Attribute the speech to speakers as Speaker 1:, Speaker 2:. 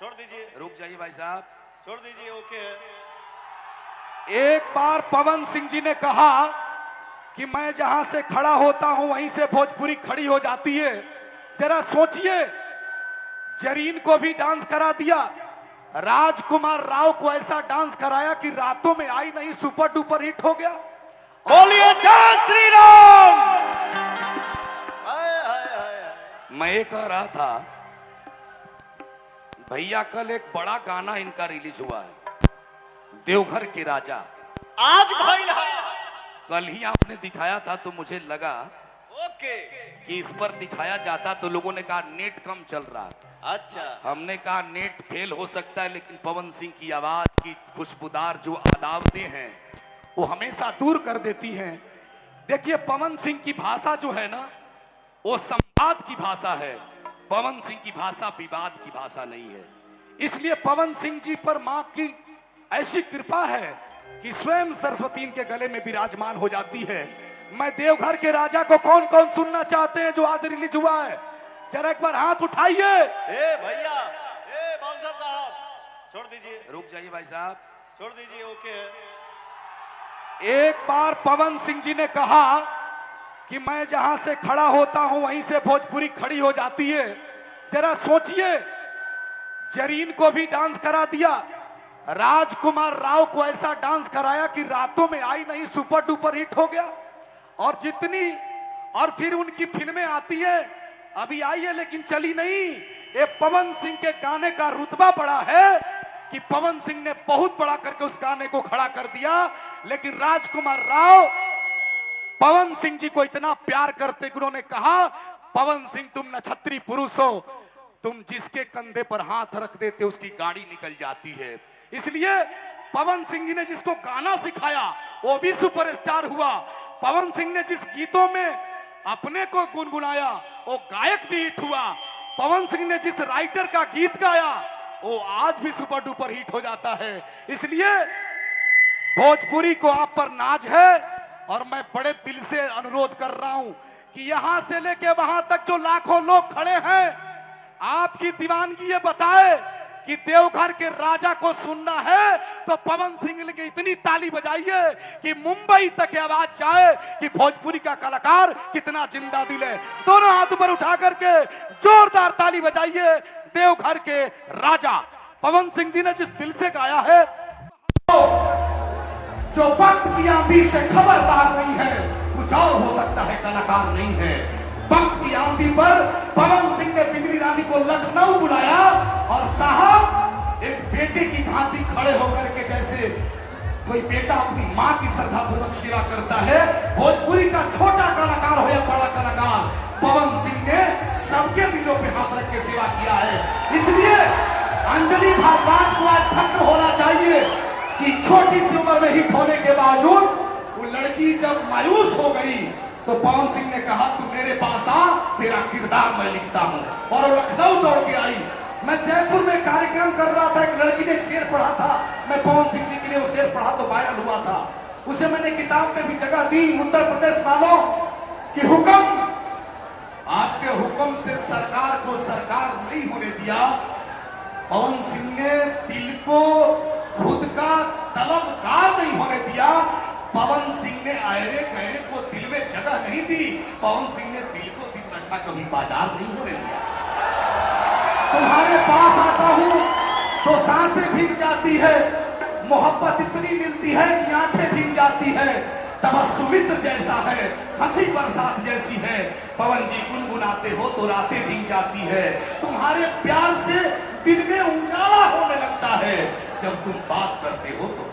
Speaker 1: छोड़ दीजिए,
Speaker 2: रुक जाइए भाई साहब,
Speaker 1: छोड़ दीजिए, ओके है।
Speaker 3: एक बार पवन सिंह जी ने कहा कि मैं जहां से खड़ा होता हूं वहीं से भोजपुरी खड़ी हो जाती है। जरा सोचिए, जरीन को भी डांस करा दिया, राजकुमार राव को ऐसा डांस कराया कि रातों में आई नहीं सुपर डुपर हिट हो गया।
Speaker 1: बोलिए जय श्री राम। हाय हाय हाय।
Speaker 3: मैं ये कह रहा था भैया, कल एक बड़ा गाना इनका रिलीज हुआ है, देवघर के राजा।
Speaker 1: आज भाई
Speaker 3: कल ही आपने दिखाया था तो मुझे लगा
Speaker 1: ओके
Speaker 3: कि इस पर दिखाया जाता तो लोगों ने कहा नेट कम चल रहा।
Speaker 1: अच्छा,
Speaker 3: हमने कहा नेट फेल हो सकता है, लेकिन पवन सिंह की आवाज की खुशबूदार जो अदावतें हैं वो हमेशा दूर कर देती हैं। देखिए, पवन सिंह की भाषा जो है ना, वो संवाद की भाषा है। पवन सिंह की भाषा विवाद की भाषा नहीं है। इसलिए पवन सिंह जी पर मां की ऐसी कृपा है कि स्वयं सरस्वती इनके गले में विराजमान हो जाती है। मैं देवघर के राजा को कौन कौन सुनना चाहते हैं जो आज रिलीज हुआ है, जरा एक बार हाथ उठाइए।
Speaker 1: ए भैया, ए बाउंसर साहब, छोड़ दीजिए,
Speaker 2: रुक जाइए भाई साहब,
Speaker 1: छोड़ दीजिए, ओके है।
Speaker 3: एक बार पवन सिंह जी ने कहा कि मैं जहां से खड़ा होता हूं वहीं से भोजपुरी खड़ी हो जाती है। जरा सोचिए, जरीन को भी डांस करा दिया, राजकुमार राव को ऐसा डांस कराया कि रातों में आई नहीं सुपर डुपर हिट हो गया। और फिर उनकी फिल्में आती है, अभी आई है लेकिन चली नहीं। ये पवन सिंह के गाने का रुतबा बड़ा है कि पवन सिंह ने बहुत बड़ा करके उस गाने को खड़ा कर दिया। लेकिन राजकुमार राव पवन सिंह जी को इतना प्यार करते कि उन्होंने कहा, पवन सिंह तुम नक्षत्री पुरुष हो, तुम जिसके कंधे पर हाथ रख देते उसकी गाड़ी निकल जाती है। इसलिए पवन सिंह जी ने जिसको गाना सिखाया वो भी सुपरस्टार हुआ। पवन सिंह ने जिस गीतों में अपने को गुनगुनाया वो गायक भी हिट हुआ। पवन सिंह ने जिस राइटर का गीत गाया वो आज भी सुपर डुपर हिट हो जाता है। इसलिए भोजपुरी को आप पर नाज है और मैं बड़े दिल से अनुरोध कर रहा हूं कि यहां से लेके वहां तक जो लाखों लोग खड़े हैं, आपकी दीवानगी ये बताए कि देवघर के राजा को सुनना है तो पवन सिंह की इतनी ताली बजाइए कि मुंबई तक आवाज जाए कि भोजपुरी का कलाकार कितना जिंदा दिल है। दोनों हाथ ऊपर उठा करके जोरदार ताली बजाइए। देवघर के राजा पवन सिंह जी ने जिस दिल से गाया है, जो वक्त की आंधी से खबरदार नहीं है, कुछ और हो सकता है, कलाकार नहीं है। वक्त की आंधी पर पवन सिंह ने बिजली रानी को लखनऊ बुलाया और साहब एक बेटे की भांति खड़े होकर के, जैसे कोई बेटा अपनी मां की श्रद्धा पूर्वक सेवा करता है, भोजपुरी का छोटा कलाकार हो या बड़ा कलाकार, पवन सिंह ने सबके दिलों पे हाथ रख के सेवा किया है। इसलिए अंजलि भारद्वाज को आज फक्र होना चाहिए कि छोटी सी उम्र में हिट होने के बावजूद वो लड़की जब मायूस हो गई तो पवन सिंह ने कहा तू मेरे पास आ, तेरा किरदार मैं लिखता हूं, और वो लखनऊ दौड़ के आई। मैं जयपुर में कार्यक्रम कर रहा था, एक लड़की ने एक शेर पढ़ा था, मैं पवन सिंह जी के लिए वो शेर पढ़ा तो वायरल हुआ था। उसे मैंने किताब में भी जगह दी। उत्तर प्रदेश वालों कि हुक्म, आपके हुक्म से सरकार को सरकार नहीं होने दिया। पवन सिंह ने दिल को खुद का तलबगार नहीं होने दिया। पवन सिंह ने आयरे गहरे को दिल में जगह नहीं दी। पवन सिंह ने दिल को दिल रखा, कभी बाजार नहीं होने दिया। तुम्हारे पास आता हूं तो सांसें भीग जाती है, मोहब्बत इतनी मिलती है कि आंखें भीग जाती है। तबस्सुमित्र जैसा है, हंसी बरसात जैसी है, पवन जी गुनगुनाते हो तो रातें भीग जाती है। तुम्हारे प्यार से दिन में उजाला होने लगता है, जब तुम बात करते हो तो